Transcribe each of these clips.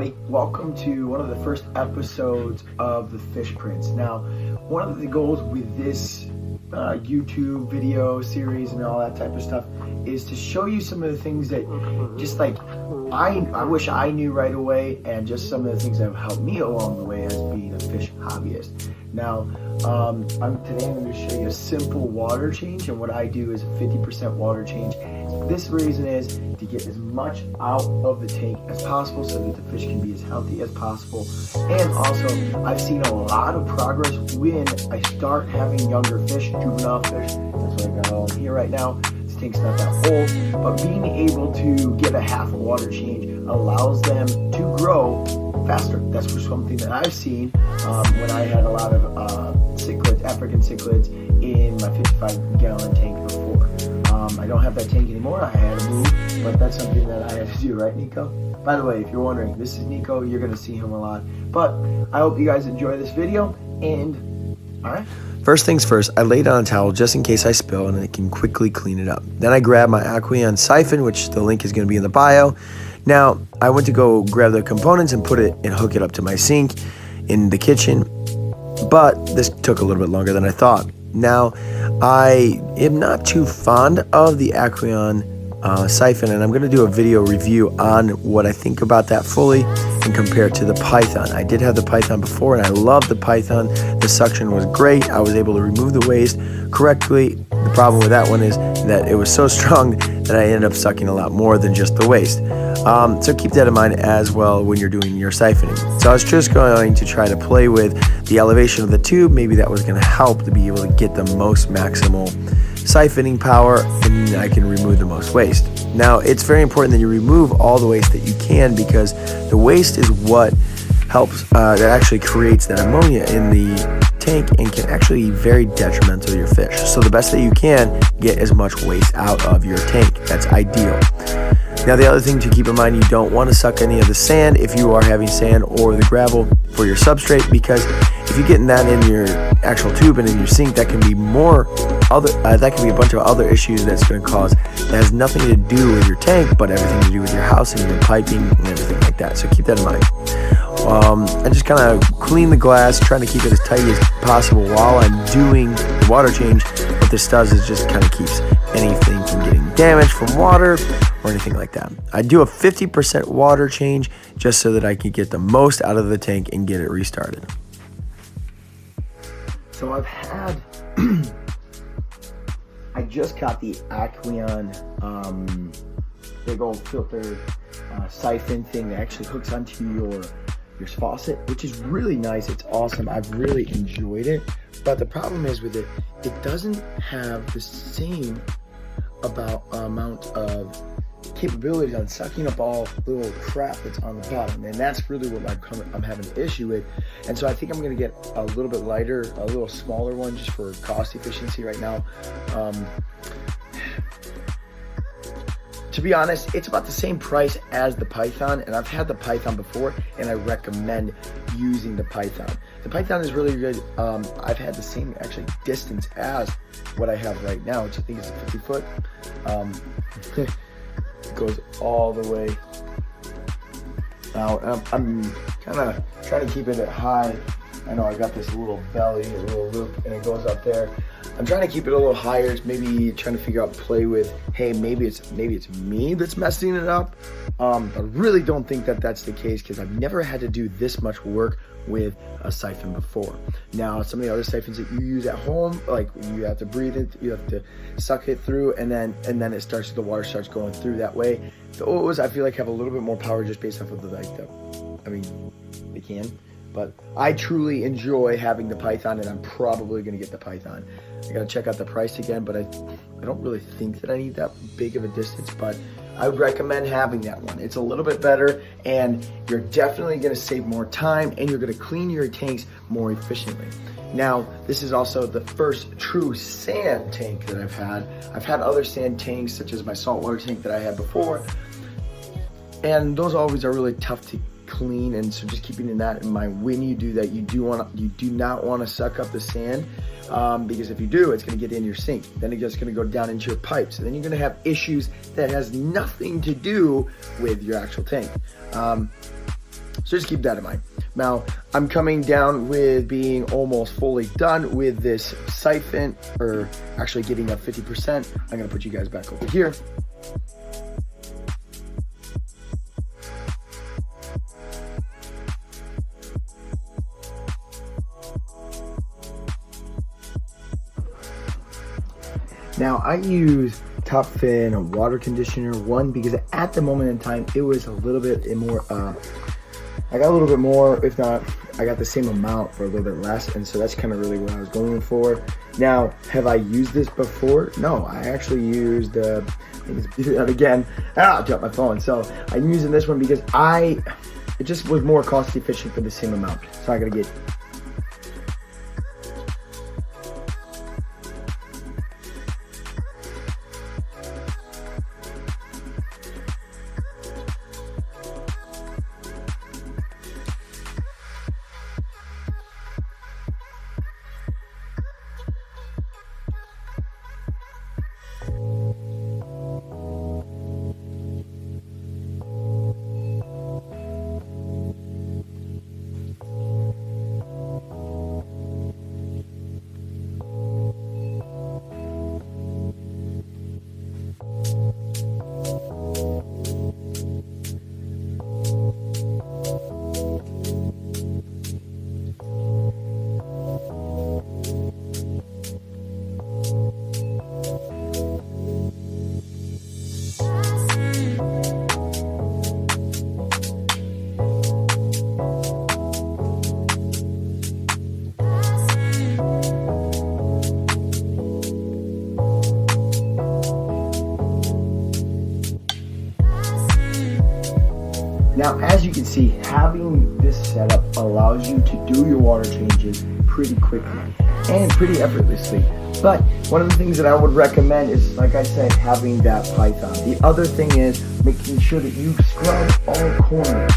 everybody. Welcome to one of the first episodes of the Fish Prince. Now, one of the goals with this YouTube video series and all that type of stuff is to show you some of the things that just like I wish I knew right away, and just some of the things that have helped me along the way as being a fish hobbyist. Now, today I'm going to show you a simple water change, and what I do is a 50% water change. This reason is to get as much out of the tank as possible so that the fish can be as healthy as possible. And also, I've seen a lot of progress when I start having younger fish, juvenile fish. That's what I got on here right now. This tank's not that old, but being able to get a half a water change allows them to grow faster. That's something that I've seen when I had a lot of cichlids, African cichlids, in my 55-gallon tank before. I don't have that tank anymore. I had to move, but that's something that I had to do, right, Nico? By the way, if you're wondering, this is Nico. You're going to see him a lot. But I hope you guys enjoy this video, and all right. First things first, I lay down a towel just in case I spill and I can quickly clean it up. Then I grab my Aqueon Syphon, which the link is going to be in the bio. Now, I went to go grab the components and put it and hook it up to my sink in the kitchen, but this took a little bit longer than I thought. Now, I am not too fond of the Aqueon Syphon, and I'm going to do a video review on what I think about that fully and compare it to the Python. I did have the Python before, and I love the Python. The suction was great. I was able to remove the waste correctly. The problem with that one is that it was so strong that I ended up sucking a lot more than just the waste. So keep that in mind as well when you're doing your siphoning. So I was just going to try to play with the elevation of the tube. Maybe that was going to help to be able to get the most maximal siphoning power, and I can remove the most waste. Now, it's very important that you remove all the waste that you can, because the waste is what helps, that actually creates that ammonia in the tank and can actually be very detrimental to your fish. So the best that you can, get as much waste out of your tank. That's ideal. Now, the other thing to keep in mind, you don't want to suck any of the sand if you are having sand or the gravel for your substrate, because if you're getting that in your actual tube and in your sink, that can be that can be a bunch of other issues that's going to cause, that has nothing to do with your tank, but everything to do with your house and your piping and everything like that. So keep that in mind. I just kind of clean the glass, trying to keep it as tight as possible while I'm doing the water change. What this does is just kind of keeps anything from getting damaged from water or anything like that. I do a 50% water change just so that I can get the most out of the tank and get it restarted. So I've had, I just got the Aqueon big old filter siphon thing that actually hooks onto your faucet, which is really nice. It's awesome. I've really enjoyed it. But the problem is with it, it doesn't have the same amount of capabilities on sucking up all the little crap that's on the bottom, and that's really what I'm having an issue with. And so I think I'm going to get a little bit lighter, a little smaller one, just for cost efficiency right now. To be honest, it's about the same price as the Python, and I've had the Python before, and I recommend using the Python. The Python is really good. I've had the same actually distance as what I have right now, which I think is 50 foot. It goes all the way out. I'm kind of trying to keep it at high. I know I got this little belly, a little loop, and it goes up there. I'm trying to keep it a little higher. It's maybe trying to figure out, play with, hey, maybe it's me that's messing it up. I really don't think that that's the case, because I've never had to do this much work with a siphon before. Now, some of the other siphons that you use at home, like you have to breathe it, you have to suck it through, and then the water starts going through that way. The O's, I feel like, have a little bit more power just based off of they can. But I truly enjoy having the Python, and I'm probably going to get the Python. I got to check out the price again, but I don't really think that I need that big of a distance, but I would recommend having that one. It's a little bit better, and you're definitely going to save more time, and you're going to clean your tanks more efficiently. Now, this is also the first true sand tank that I've had. I've had other sand tanks, such as my saltwater tank that I had before, and those always are really tough to clean, and so just keeping that in mind when you do that, you do not want to suck up the sand, because if you do, it's going to get in your sink, then it's just going to go down into your pipes, and then you're going to have issues that has nothing to do with your actual tank. So just keep that in mind. Now, I'm coming down with being almost fully done with this siphon, or actually getting up 50%. I'm gonna put you guys back over here. Now, I use TopFin water conditioner, one, because at the moment in time, it was a little bit more, I got a little bit more, if not, I got the same amount for a little bit less, and so that's kind of really what I was going for. Now, have I used this before? No, I actually used, that again, I dropped my phone. So I'm using this one because it just was more cost efficient for the same amount. So I gotta get, now, as you can see, having this setup allows you to do your water changes pretty quickly and pretty effortlessly. But one of the things that I would recommend is, like I said, having that python. The other thing is making sure that you scrub all corners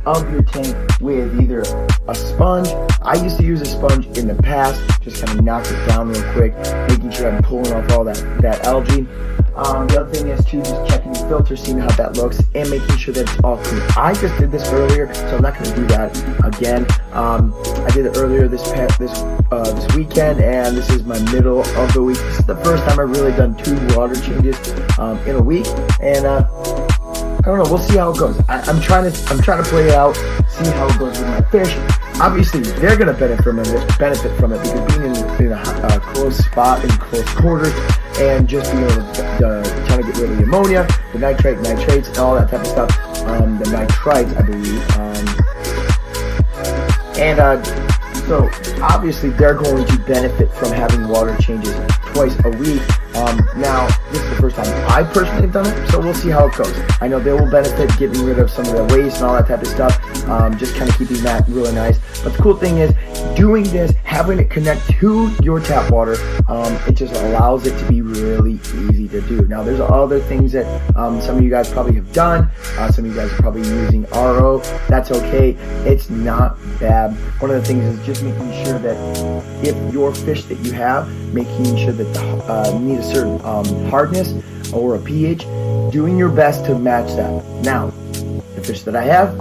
of your tank with either a sponge. I used to use a sponge in the past, just kind of knock it down real quick, making sure I'm pulling off all that algae. The other thing is too, just checking the filter, seeing how that looks, and making sure that it's all clean. I just did this earlier, so I'm not going to do that again. I did it earlier this weekend, and this is my middle of the week. This is the first time I've really done 2 water changes in a week, and I don't know. We'll see how it goes. I'm trying to play it out, see how it goes with my fish. Obviously, they're going to benefit from it because being in a close spot, in close quarters, and just being able to trying to get rid of the ammonia, the nitrates, and all that type of stuff. The nitrites, I believe. So obviously, they're going to benefit from having water changes twice a week. Now, this is the first time I personally have done it, so we'll see how it goes. I know they will benefit getting rid of some of the waste and all that type of stuff, just kind of keeping that really nice. But the cool thing is, doing this, having it connect to your tap water, it just allows it to be really easy to do. Now, there's other things that some of you guys probably have done. Some of you guys are probably using RO. That's okay. It's not bad. One of the things is just making sure that if your fish that you have, making sure that need a certain hardness or a pH, doing your best to match that. Now, the fish that I have,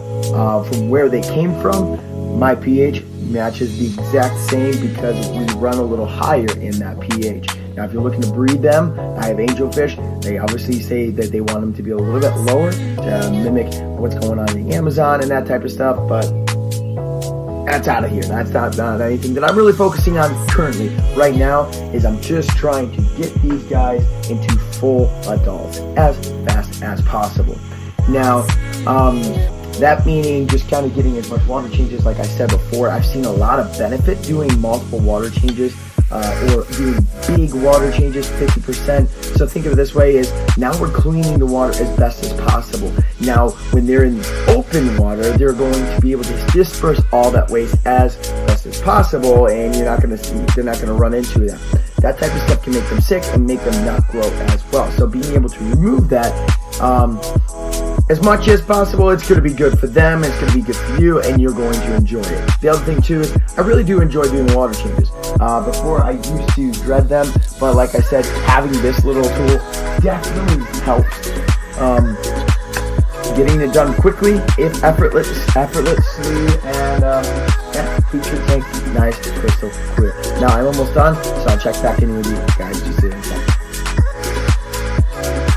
from where they came from, my pH matches the exact same because we run a little higher in that pH. Now, if you're looking to breed them, I have angelfish. They obviously say that they want them to be a little bit lower to mimic what's going on in the Amazon and that type of stuff, but that's out of here. That's not anything that I'm really focusing on currently. Right now is I'm just trying to get these guys into full adults as fast as possible. Now, that meaning just kind of getting as much water changes, like I said before. I've seen a lot of benefit doing multiple water changes or doing big water changes, 50%. So think of it this way: is now we're cleaning the water as best as possible. Now, when they're in open water, they're going to be able to disperse all that waste as best as possible, and they're not going to run into that. That type of stuff can make them sick and make them not grow as well. So being able to remove that as much as possible, it's going to be good for them, it's going to be good for you, and you're going to enjoy it. The other thing too is I really do enjoy doing the water changes. Before I used to dread them, but like I said, having this little tool definitely helps. getting it done quickly, if effortlessly, and yeah, keep your tank nice, crystal clear. Now I'm almost done, so I'll check back in with you guys just in a second.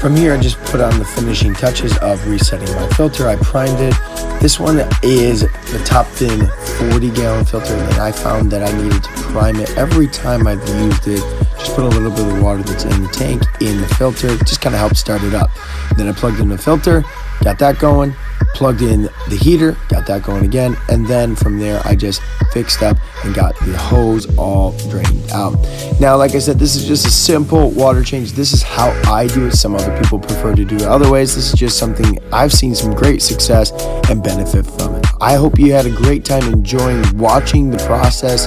From here, I just put on the finishing touches of resetting my filter. I primed it. This one is the TopFin 40-gallon filter, and I found that I needed to prime it every time I've used it. Just put a little bit of water that's in the tank in the filter, just kind of helps start it up. Then I plugged in the filter, got that going, plugged in the heater, got that going again, and then from there I just fixed up and got the hose all drained out. Now, like I said, this is just a simple water change. This is how I do it. Some other people prefer to do it other ways. This is just something I've seen some great success and benefit from it. I hope you had a great time enjoying watching the process,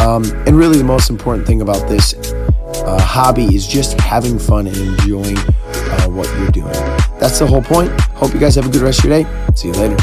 and really the most important thing about this hobby is just having fun and enjoying what you're doing. That's the whole point. Hope you guys have a good rest of your day. See you later.